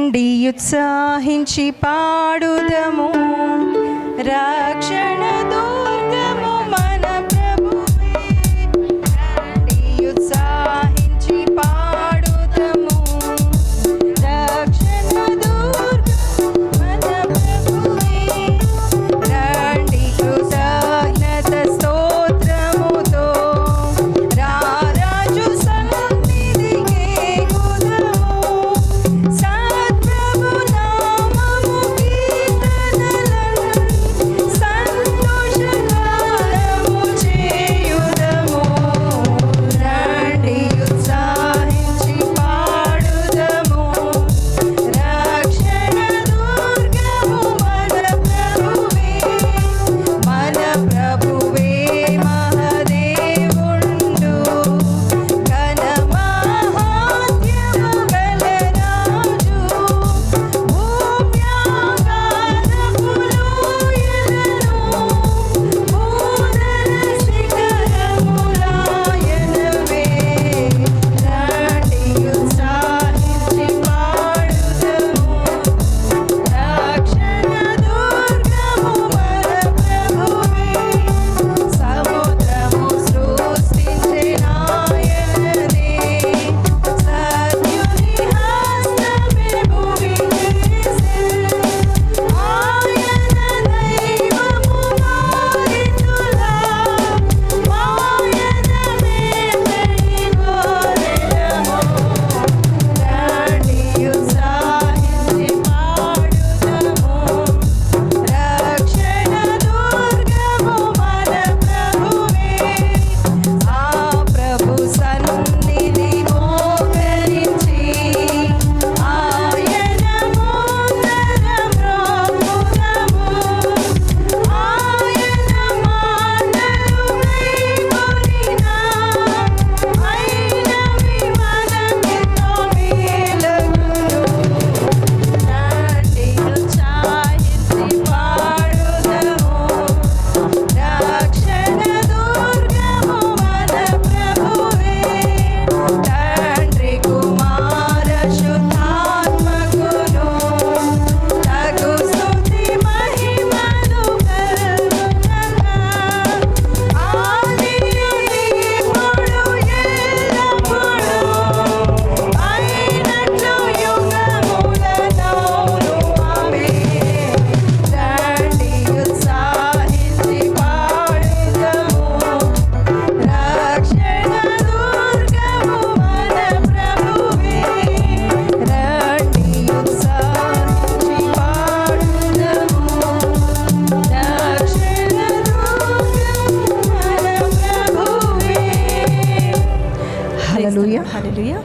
రండి ఉత్సాహించి పాడుదము, రక్షణ దుర్గము మన ప్రభువే. రండి ఉత్సాహించి పాడుదము, రక్షణ దుర్గము మన ప్రభువే. రండి కృతజ్ఞత స్తోత్రముతో రారాజు సన్నిధికి ఎగుదము. సత్ప్రభు నామము కీర్తనలను సంతోషగానము చేయుదము. రండి ఉత్సాహించి పాడుదము, రక్షణ దుర్గము మన ప్రభువే. మన ప్రభువే మహదేవుండు, ఘన మహాత్మ్యము గల రాజు. భూమ్యాగాధపు లోయలను భూధర శిఖరములాయనవే. రండి ఉత్సాహించి పాడుదము, రక్షణ దుర్గము మన ప్రభువే. సముద్రము సృష్టించినాయననే, సత్యుని హస్తమే భూమికేసె. ఆయన దైవము వారితులా, ఆయన మేతని గొర్రెలము. రండి ఉత్సాహించి పాడుదము, రక్షణ దుర్గము మన ప్రభువే. ఆ ప్రభు సన్నిధి మోకరించి ఆయన ముందర మ్రోగుదము. ఆయన మాటలు గైకొనినా అయినవి మనకెంతో మేలుగును. రండి ఉత్సాహించి పాడుదము, రక్షణ దుర్గము మన ప్రభువే. తండ్రి కుమార శుద్ధాత్మకును తగు స్తుతి మహిమలు కలుగునగా. ఆదియు ఇప్పుడు ఎల్లప్పుడూ అయినట్లు యుగములనౌను. ఆమేన్. రండి ఉత్సాహించి పాడుదము, రక్షణ దుర్గము మన ప్రభువే. రండి ఉత్సాహించి పాడుదము, రక్షణ దుర్గము మన ప్రభువే. హల్లెలూయా. హల్లెలూయా.